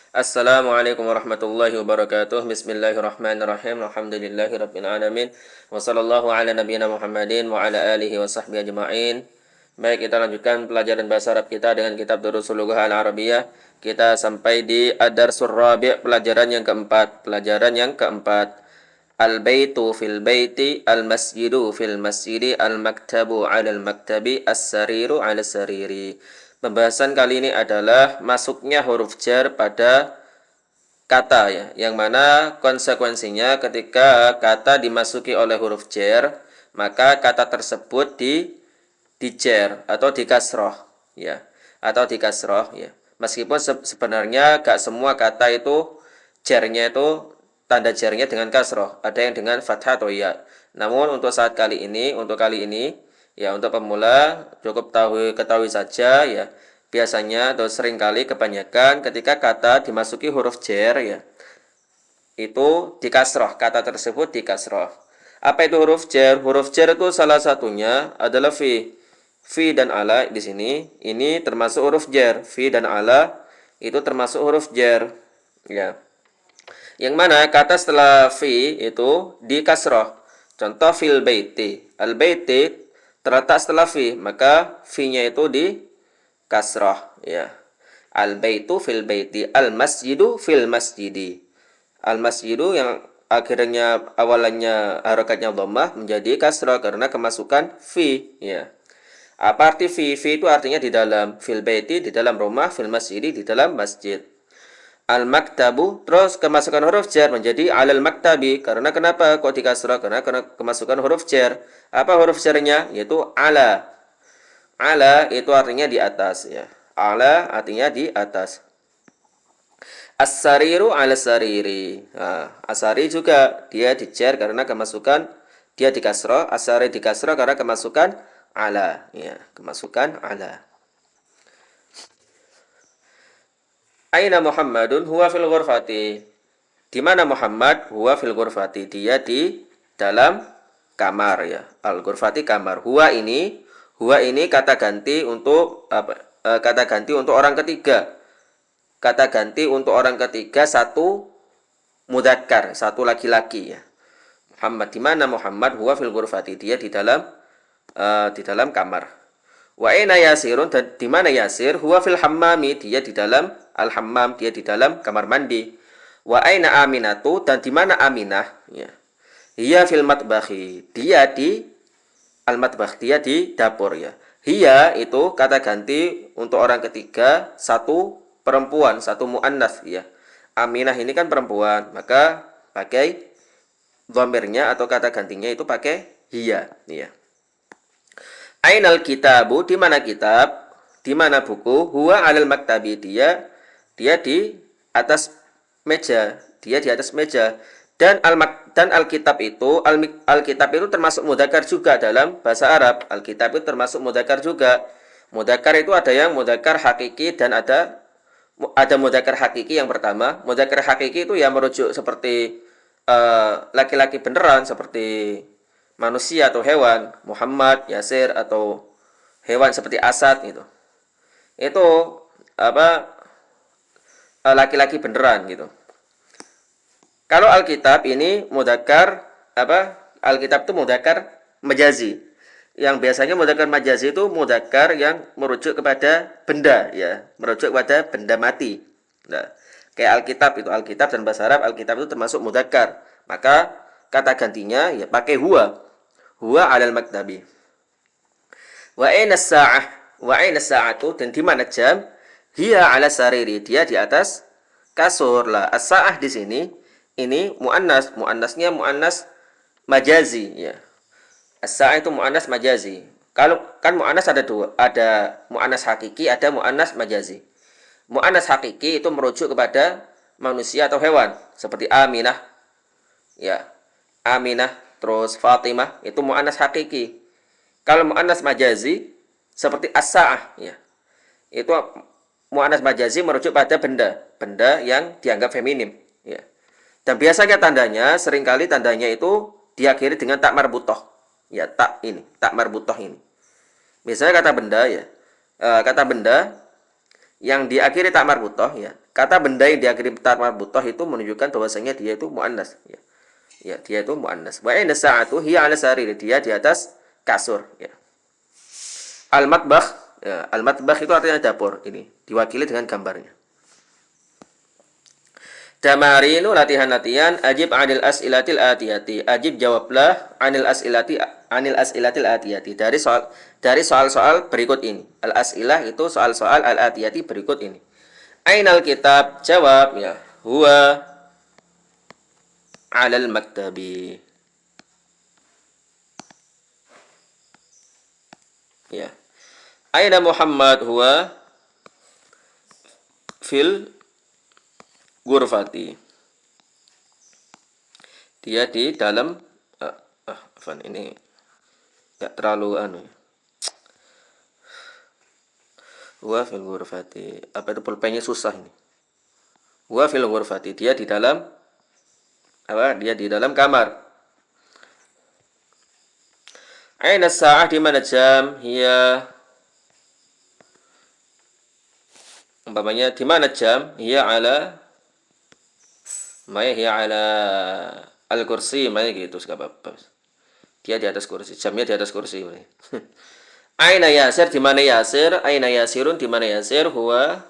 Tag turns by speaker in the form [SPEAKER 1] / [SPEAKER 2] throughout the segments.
[SPEAKER 1] Assalamualaikum warahmatullahi wabarakatuh. Bismillahirrahmanirrahim. Alhamdulillahirabbil alamin. Wa sallallahu ala nabiyyina Muhammadin wa ala alihi wa sahbihi ajma'in. Baik, kita lanjutkan pelajaran bahasa Arab kita dengan kitab Durusul Lughah Al-Arabiyah. Kita sampai di Ad-Darsul Rabi', pelajaran yang keempat. Pelajaran yang keempat. Al-baitu fil baiti, al-masjidu fil masjidi, al-maktabu 'alal maktabi, as-sariru 'ala sariri. Pembahasan kali ini adalah masuknya huruf jar pada kata ya, yang mana konsekuensinya ketika kata dimasuki oleh huruf jar, maka kata tersebut di jar atau di kasroh ya, atau di kasroh ya. Meskipun sebenarnya gak semua kata itu jarnya itu tanda jarnya dengan kasroh, ada yang dengan fathah atau ya. Namun untuk kali ini ya, untuk pemula cukup ketahui saja ya. Biasanya atau seringkali kebanyakan ketika kata dimasuki huruf jar ya, itu dikasroh, kata tersebut dikasroh. Apa itu huruf jar? Huruf jar itu salah satunya adalah fi. Fi dan ala di sini ini termasuk huruf jar. Fi dan ala itu termasuk huruf jar. Ya. Yang mana kata setelah fi itu dikasroh. Contoh fil baiti. Al baiti terletak setelah fi, maka fi-nya itu di kasroh ya. Al baitu fil baiti, al masjidu fil masjidi. Al masjidu yang akhirnya awalannya harakatnya dhammah menjadi kasroh karena kemasukan fi ya. Apa arti fi? Fi itu artinya di dalam, fil baiti di dalam rumah, fil masjidi di dalam masjid. Al maktabu terus kemasukan huruf jar menjadi alal maktabi. Karena kenapa kok dikasrah? Karena kemasukan huruf jar. Apa huruf jarnya? Yaitu ala. Ala itu artinya di atas ya. Ala artinya di atas. As-sariru ala sariri. Nah, asari juga dia dijar karena kemasukan, dia dikasrah. Asari dikasrah karena kemasukan ala ya, kemasukan ala. Aina Muhammadun huwa fil ghurfati. Di mana Muhammad? Huwa fil ghurfati. Dia di dalam kamar ya. Al ghurfati kamar. Huwa ini kata ganti untuk apa? Kata ganti untuk orang ketiga. Kata ganti untuk orang ketiga satu mudzakkar, satu laki-laki ya. Muhammad, di mana Muhammad? Huwa fil ghurfati. Dia di dalam kamar. Wa aina Yasirun, dan di mana Yasir? Huwa fil hammami, dia di dalam al-hammam, dia di dalam kamar mandi. Wa aina Aminatu, dan di mana Aminah? Ya. Hiya fil matbahi, dia di al-matbah, dia di dapur ya. Hiya itu kata ganti untuk orang ketiga, satu perempuan, satu muannas ya. Aminah ini kan perempuan, maka pakai dhamirnya atau kata gantinya itu pakai hiya ya. Ainal kitabu, di mana kitab? Di mana buku? Huwa alal maktabi, dia di atas meja, dia di atas meja. Dan alkitab itu alkitab itu termasuk mudzakkar juga dalam bahasa Arab. Alkitab itu termasuk mudzakkar juga. Mudzakkar itu ada yang mudzakkar hakiki dan ada mudzakkar hakiki yang pertama. Mudzakkar hakiki itu yang merujuk seperti laki-laki beneran, seperti manusia atau hewan, Muhammad, Yasir, atau hewan seperti Asad gitu. Itu apa, laki-laki beneran gitu. Kalau Alkitab ini mudzakkar apa? Alkitab itu mudzakkar majazi. Yang biasanya mudzakkar majazi itu mudzakkar yang merujuk kepada benda ya, merujuk kepada benda mati. Nah, kayak Alkitab itu, Alkitab dan bahasa Arab Alkitab itu termasuk mudzakkar. Maka kata gantinya ya pakai huwa. Huwa 'alal maktabi. Wa aina sa'ah? Wa aina sa'atu, dan di mana jam? Hiya 'ala sariri, dia di atas kasur lah. As-sa'ah di sini ini muannas, muannasnya muannas majazi ya. As-sa'ah itu muannas majazi. Kalau kan muannas ada dua, ada muannas hakiki, ada muannas majazi. Muannas hakiki itu merujuk kepada manusia atau hewan seperti Aminah ya. Aminah, terus Fatimah, itu mu'annas hakiki. Kalau mu'annas majazi seperti as-sa'ah ya, itu mu'annas majazi merujuk pada benda yang dianggap feminim ya. Dan biasanya tandanya, seringkali tandanya itu diakhiri dengan tak marbutoh ya, tak marbutoh ini. Misalnya kata benda ya, kata benda yang diakhiri tak marbutoh ya. Kata benda yang diakhiri tak marbutoh itu menunjukkan bahwasanya dia itu muannas ya. Ya, dia itu muannas. Wa inna sa'atu hiya 'ala sariri, dia di atas kasur ya. Al-matbakh ya, al-matbakh itu artinya dapur ini, diwakili dengan gambarnya. Tamarinu latihan-latihan ajib anil as'ilatil atiyati. Ajib jawablah anil as'ilatil atiyati dari soal-soal berikut ini. Al as'ilah itu soal-soal al atiyati berikut ini. Ainal kitab jawab ya. Huwa 'alal maktabi. Ya. Aina Muhammad huwa fil ghurfati. Dia di dalam ini enggak terlalu anu. Huwa fil ghurfati. Apa itu pulpennya susah ini. Huwa fil ghurfati. Dia di dalam apa? Dia di dalam kamar. Aina sa'ah, di mana jam? Hiya umpamanya di mana jam? Hiya ala hiya ala al-kursi, gitu enggak apa-apa. Dia di atas kursi. Jamnya di atas kursi. Aina Yasir, di mana Yasir? Aina Yasirun, di mana Yasir? Huwa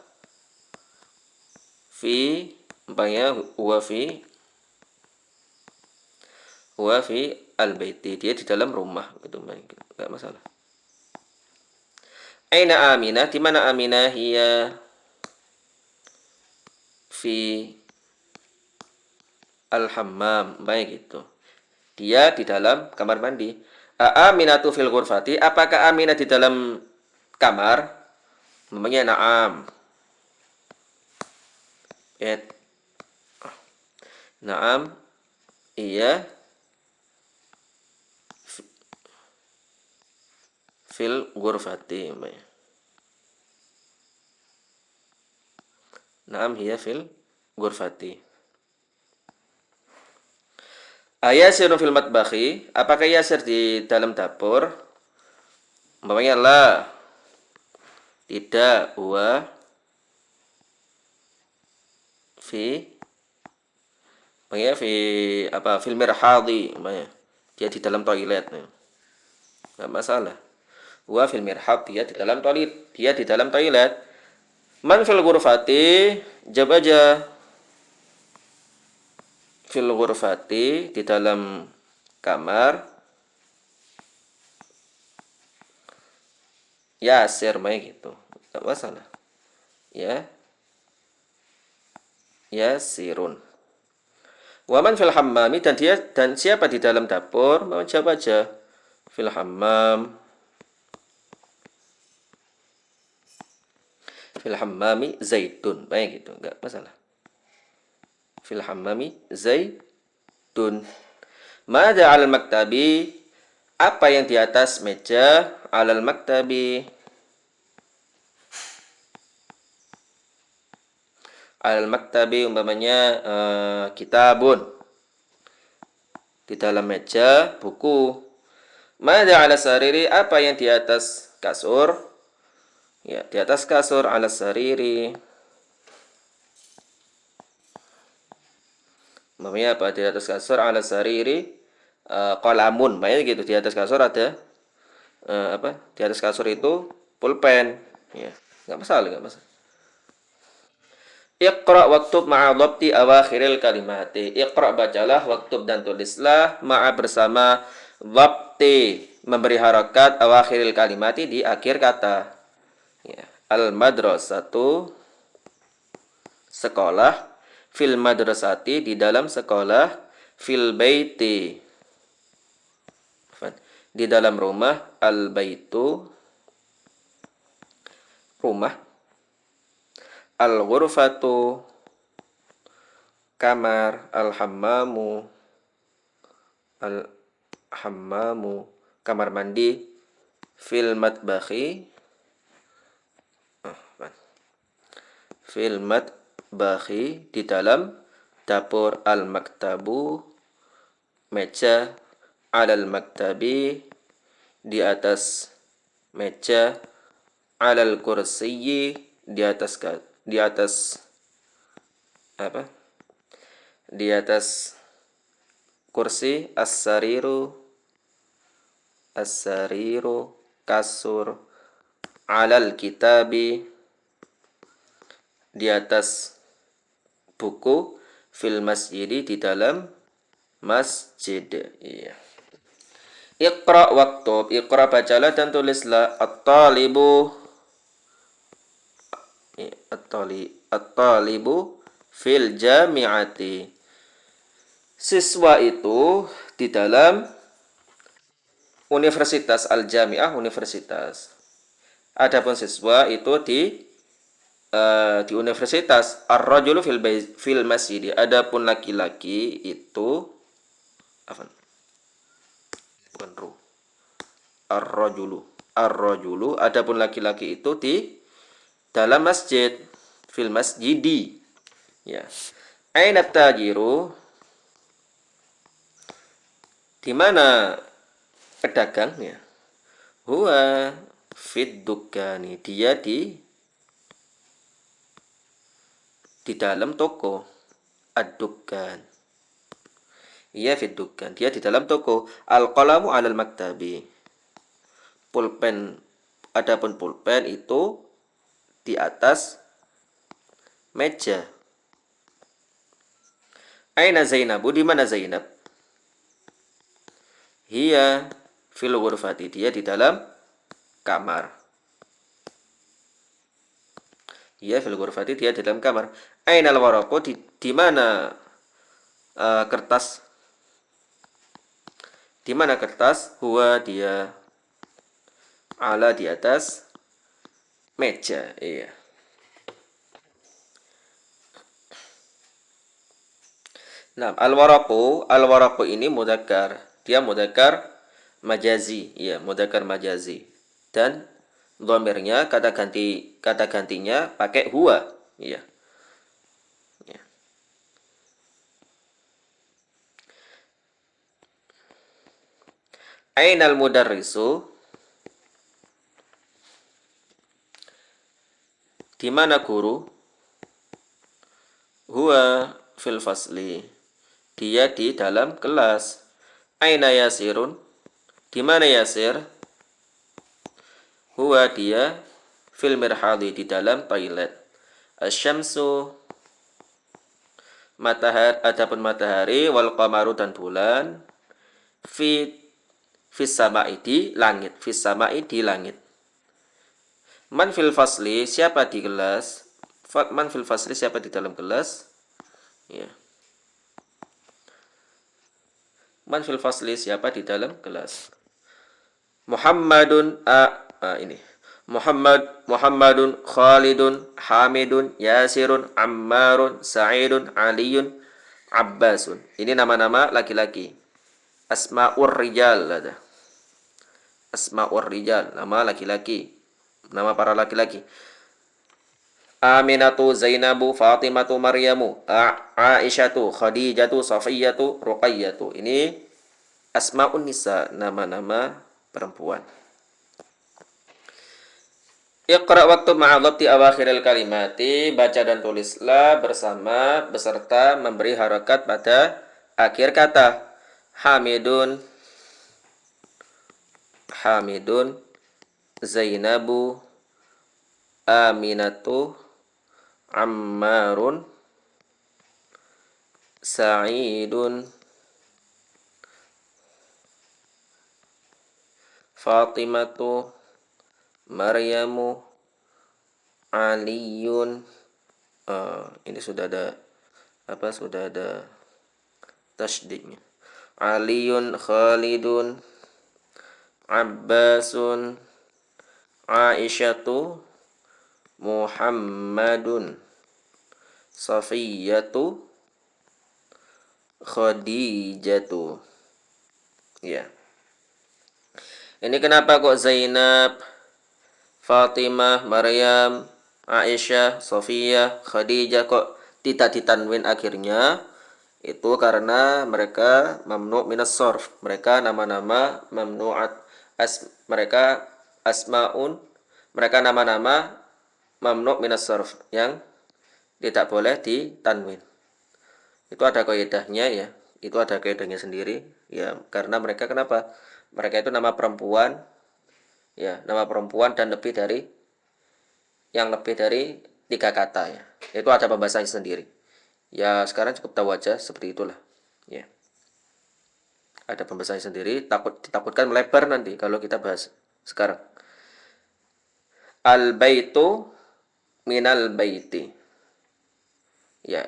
[SPEAKER 1] fi umpamanya huwa fi al-baiti. Dia di dalam rumah gitu, enggak masalah. Aina Aminah, di mana Aminah? Hiya fi al-hammam, gitu. Dia di dalam kamar mandi. Aminatu fil ghurfati, apakah Aminah di dalam kamar? Namanya na'am. Na'am, iya fil ghurfati. Na'am hiya fil ghurfati. Ayasiru fil matbakhi, apakah Yasir di dalam dapur? Umpamanya la, tidak, huwa fi fil mirhadi, dia di dalam toilet. Enggak masalah. Huwa fil mirhad, dia di dalam toilet. Man fil ghurfati, jawab aja. Fil ghurfati, di dalam kamar. Yasir, gitu. Enggak masalah. Ya. Yasirun. Waman fil hammami, dan siapa di dalam dapur? Mau jawab aja. Fil hammam. Fil hammami zaitun. Gitu, enggak masalah. Fil hammami zaitun. Mada 'alal maktabi? Apa yang di atas meja? 'Alal maktabi. Al maktabi umpamanya kitabun. Di dalam meja buku. Mada 'ala sariri? Apa yang di atas kasur? Ya, di atas kasur 'ala sariri. Umpamanya apa? Di atas kasur 'ala sariri qalamun. Gitu, di atas kasur ada Di atas kasur itu pulpen. Ya, enggak masalah. Iqra waktub ma'a dhabti awakhiril kalimati. Iqra, bacalah, waktub, dan tulislah, ma'a, bersama, dhabti, memberi harakat, awakhiril kalimati, di akhir kata. Ya. Al madrasatu, sekolah, fil madrasati, di dalam sekolah, fil baiti, di dalam rumah, al baitu, rumah, al ghurfatu, kamar, al hammamu, kamar mandi, fil matbakhi, di dalam dapur, al maktabu, meja, alal maktabi, di atas meja, alal kursiyyi, di atas apa? Di atas kursi, as-sariru kasur, alal kitabi di atas buku, fil masjidi di dalam masjid. Iya. Iqra waktub, iqra bacalah dan tulislah at-talibu at-talibu fil jami'ati. Siswa itu di dalam universitas, al-jami'ah universitas. Adapun siswa itu di universitas. Ar-rajulu fil masjid. Adapun laki-laki itu apa? Bukan ru. Ar-rajulu. Ar-rajulu adapun laki-laki itu di dalam masjid, fil masjidi. Ya. Aina tajiru? Di mana pedagangnya? Huwa fid dukani. Dia di dalam toko. Ad-dukkan. Iya fid dukkan. Dia di dalam toko. Al-qalamu 'alal maktabi. Pulpen, adapun pulpen itu di atas meja. Aina Zainabu? Di mana Zainab? Hiya fil ghurfati. Dia di dalam kamar. Hiya fil ghurfati. Dia di dalam kamar. Aina al-waraqu? Di mana kertas? Di mana kertas? Huwa dia ala di atas meja. Iya. Nah, al-waraqu ini mudzakkar. Dia mudzakkar majazi, ya, mudzakkar majazi. Dan dhamirnya kata gantinya pakai huwa, ya. Ya. Ainal mudarrisu? Di mana guru? Huwa fil fasli. Dia di dalam kelas. Aina Yasirun? Di mana Yasir? Huwa dia fil mirhadi di dalam toilet. Asyamsu matahari, adapun matahari, wal qamaru dan bulan, fis sama'i di langit, fis sama'i di langit. Man fil fasli, siapa di kelas? Man fil fasli, siapa di dalam kelas? Ya. Man fil fasli, siapa di dalam kelas? Muhammadun ini. Muhammadun, Khalidun, Hamidun, Yasirun, Ammarun, Sa'idun, Aliyun, Abbasun. Ini nama-nama laki-laki. Asma'ur rijal ada. Asma'ur rijal, nama laki-laki. Nama para laki-laki. Aminatu, Zainabu, Fatimatu, Maryamu, Aisyatu, Khadijatu, Safiyatu, Ruqayyatu. Ini asma'un nisa, nama-nama perempuan. Iqra waktu ma'adhabti awakhiril kalimati. Baca dan tulislah beserta memberi harakat pada akhir kata. Hamidun, Zainabu, Aminatu, Ammarun, Sa'idun, Fatimatu, Maryamu, Aliyun. Ini sudah ada tasydidnya. Aliyun, Khalidun, Abbasun, Aisyatu, Muhammadun, Safiyatu, Khadijatu. Ya. Ini kenapa kok Zainab, Fatimah, Maryam, Aisyah, Sofiyah, Khadijah kok tidak ditanwin akhirnya? Itu karena mereka mamnu' minas sorf. Mereka nama-nama mamnu'at. Mereka asma'un. Mereka nama-nama mamnu minas sarf, yang tidak boleh ditanwin. Itu ada kaidahnya ya. Itu ada kaidahnya sendiri ya, karena mereka kenapa? Mereka itu nama perempuan ya, nama perempuan dan lebih dari 3 kata ya. Itu ada pembahasannya sendiri. Ya sekarang cukup tahu aja seperti itulah. Ya. Ada pembahasannya sendiri, ditakutkan melebar nanti kalau kita bahas sekarang. Al baitu minal baiti. Ya.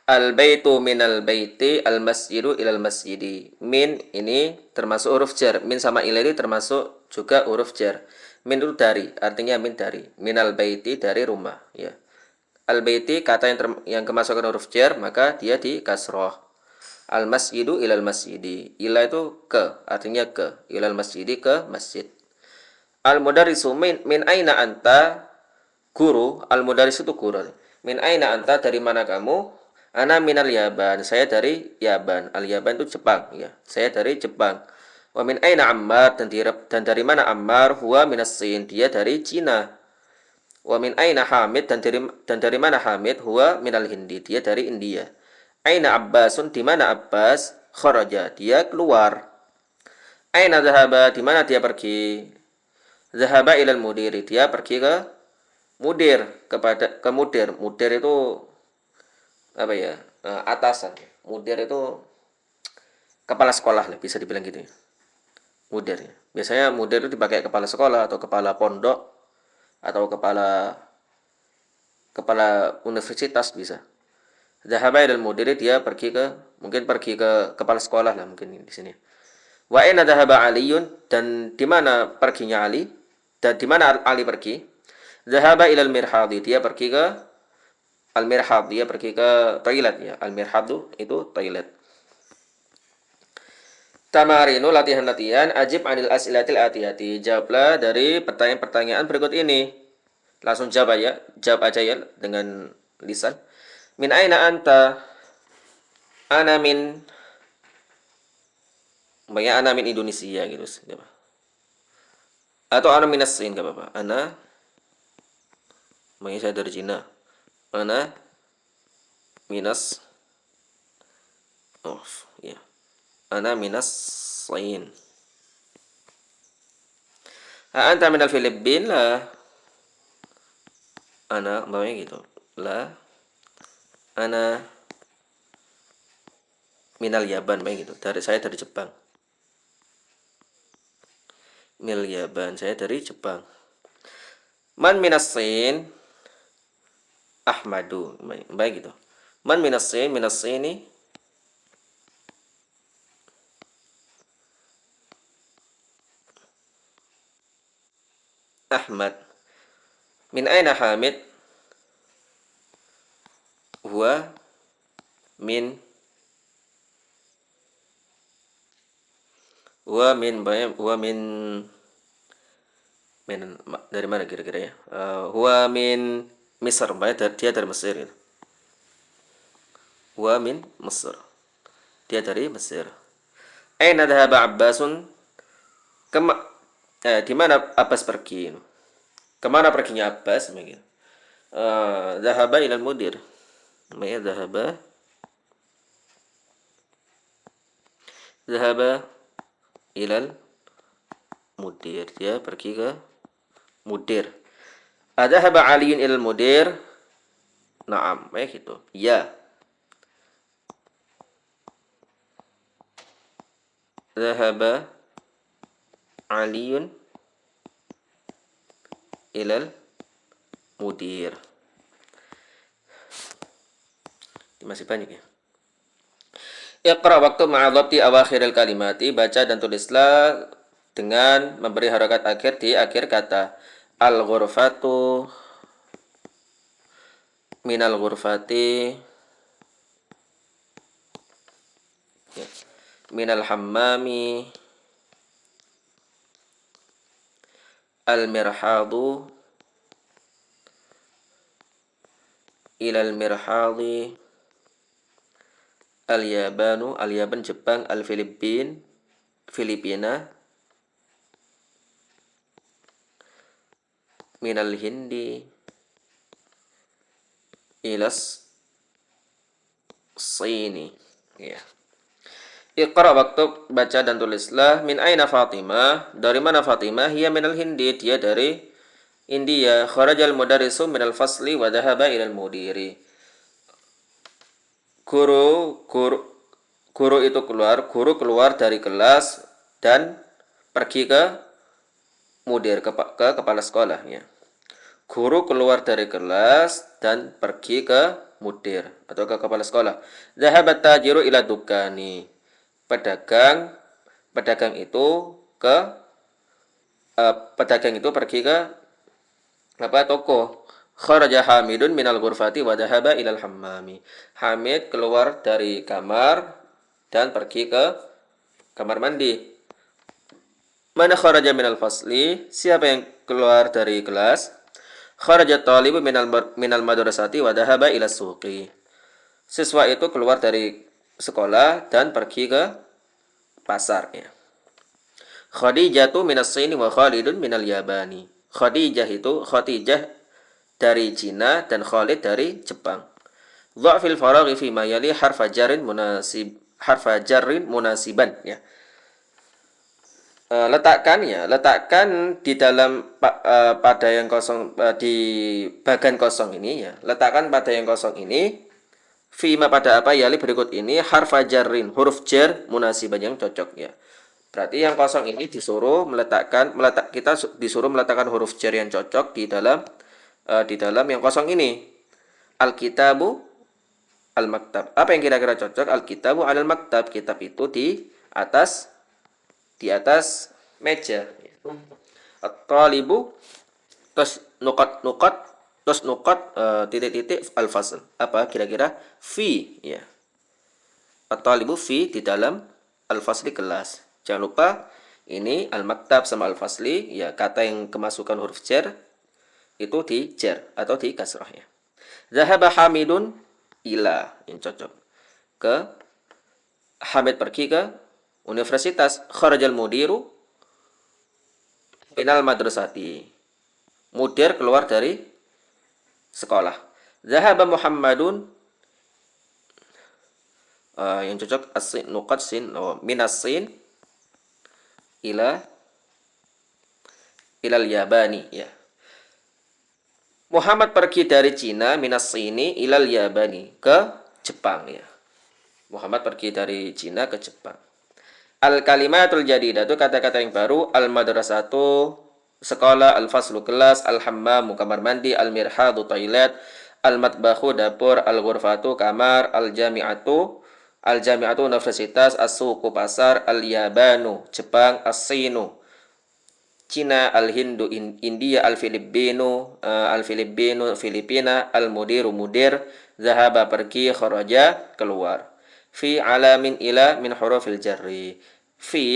[SPEAKER 1] Al baitu minal baiti, al masjidu ilal masjidi. Min ini termasuk huruf jar. Min sama ila ini termasuk juga huruf jar. Min itu dari, artinya min dari. Minal baiti dari rumah, ya. Al baiti kata yang kemasukan huruf jar, maka dia di kasroh. Al masjidu ilal masjidi. Ila itu ke, artinya ke. Ilal masjidi, ke masjid. Al mudarisu min aina anta, guru. Al mudaris itu guru. Min aina anta, dari mana kamu? Ana minal Yaban, saya dari Yaban. Al Yaban itu Jepang ya. Saya dari Jepang. Wa min aina Ammar, dan dari mana Ammar? Huwa minas Sin, dia dari Cina. Wa min aina Hamid, dan dari mana Hamid? Huwa minal Hindi, dia dari India. Aina Abbasun, di mana Abbas? Kharaja, dia keluar. Aina Zahaba, di mana dia pergi? Zahaba ilal mudiri, dia pergi ke mudir, ke mudir. Mudir itu apa ya, atasan. Mudir itu kepala sekolah lah, bisa dibilang gitu ya. Mudir ya. Biasanya mudir itu dipakai kepala sekolah atau kepala pondok atau kepala kepala universitas bisa. Zahaba ilal mudiri, dia pergi ke kepala sekolah lah mungkin di sini. Wa aina dhahaba Aliyun, dan di mana perginya Ali? Dan di mana Ali pergi? Zahaba ilal mirhadi, dia pergi ke al-mirhad, dia pergi ke toilet ya. Al-mirhadu itu toilet. Tamarinu, latihan-latihan. Ajib anil as'ilatil atiyati, jawablah dari pertanyaan-pertanyaan berikut ini. Langsung jawab ya, jawab aja ya dengan lisan. Min aina anta? Ana min, banyak ana min Indonesia gitu. Atau ana minas Sin, enggak apa-apa. Ana, banyak saya dari Cina. Ana minas, oh ya. Ana minas Sin. Anta minal Filipin lah. Ana, bawahnya gitu. Lah. Ana minal Yaban, banyak gitu. Saya dari Jepang. Mil Yaban, saya dari Jepang. Man minas Sin? Ahmadu, baik gitu. Man minas Sin? Minas Sin ini Ahmad. Min aina Hamid? Huwa min, huwa min dari mana kira-kira ya? Huwa min Misr, dia dari Mesir gitu. Huwa min Mesir, dia dari Mesir. Aina dhahaba Abbasun? Di mana Abbas pergi? Kemana perginya Abbas? Begitu. Dhahaba ilal mudir. Dhahaba ilal mudir. Dia pergi ke mudir. Adhaba Aliun ilal mudir? Naam, gitu. Ya. Dhahaba Aliun ilal mudir. Masih banyak ya. Iqra waktu ma'adhabti awakhiril kalimati, baca dan tulislah dengan memberi harokat akhir di akhir kata. Al-ghurfatu minal ghurfati, ya. Minal hammami, al-mirhadu ilal mirhadi, al-yabanu, al-yaban Jepang, al-Filipin Filipina, minal hindi ilas sini. Ya. Iqra waktub, baca dan tulislah. Min aina Fatimah? Dari mana Fatimah? Hiya minal hindi, dia dari India. Kharajal mudarrisu minal fasli wa dhahaba ilal mudiri. Guru itu keluar, guru keluar dari kelas dan pergi ke mudir, ke kepala sekolahnya. Guru keluar dari kelas dan pergi ke mudir atau ke kepala sekolah. Zahabat tajiru ila dukani. Pedagang itu ke pedagang itu pergi ke toko. Kharaja Hamidun minal ghurfati wa dhahaba ilal hammami. Hamid keluar dari kamar dan pergi ke kamar mandi. Mana kharaja minal fasli? Siapa yang keluar dari kelas? Kharaja talibu minal madrasati wa dhahaba ila suqi. Siswa itu keluar dari sekolah dan pergi ke pasar, ya. Khadijatu minas Sini wa Khalidun minal Yabani. Khadijah dari Cina dan Khalid dari Jepang. Dha'fil faraghi fi ma yali harfa jarrin munasiban, ya. Letakkan di dalam pada yang kosong, di bagan kosong ini, ya. Letakkan pada yang kosong ini fima pada apa yali berikut ini harfa jarrin, huruf jar munasiban yang cocok, ya. Berarti yang kosong ini kita disuruh meletakkan huruf jar yang cocok di dalam yang kosong ini. Al-kitabu al-maktab. Apa yang kira-kira cocok? Al-kitabu al-maktab. Kitab itu di atas meja. At-talibu terus nukat titik-titik al-fasl. Apa kira-kira? Fi, ya. At-talibu fi di dalam al-fasli kelas. Jangan lupa ini al-maktab sama al-fasli, ya, kata yang kemasukan huruf jar itu di jar atau di kasrah, ya. Zahaba Hamidun ila, yang cocok. Hamid pergi ke universitas. Kharajal mudiru minal madrasati. Mudir keluar dari sekolah. Zahaba Muhammadun, yang cocok as-sin, nuqat sin, minas sin ilal Yabani, ya. Muhammad pergi dari Cina minas sini ilal Yabani, ke Jepang, ya. Muhammad pergi dari Cina ke Jepang. Al-kalimatul jadidah itu kata-kata yang baru. Al-madrasatu sekolah, al-faslu kelas, al-hammamu kamar mandi, al-mirhadu toilet, al-matbahu dapur, al-ghurfatu kamar, al-jami'atu universitas, as-suqu pasar, al-yabanu Jepang, as-sinu Cina, al-Hindu India, al-Filipino Filipina, al-mudiru mudir, zahaba pergi, kharaja keluar. Fi ala min ila min hurufil jarri.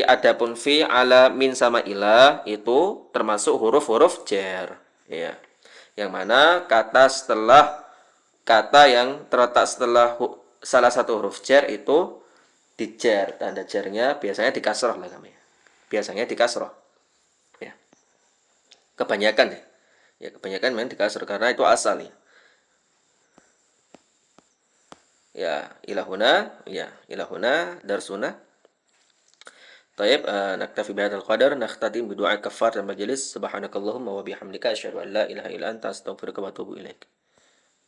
[SPEAKER 1] Adapun fi ala min sama ila itu termasuk huruf-huruf jar, ya. Yang mana kata yang terletak setelah salah satu huruf jar itu dijar, tanda jarnya biasanya di kasroh lah namanya. Biasanya di kasroh. Kebanyakan, ya. Ya, kebanyakan memang di kasroh karena itu asal, ya. Ya, ilahuna darsuna. Taib, naktafi bihadzal qadar, nakhtatim bidu'a kaffaratul majlis. Subhanakallahumma wa bihamdika asyhadu an la ilaha illa anta astaghfiruka wa atubu ilaik.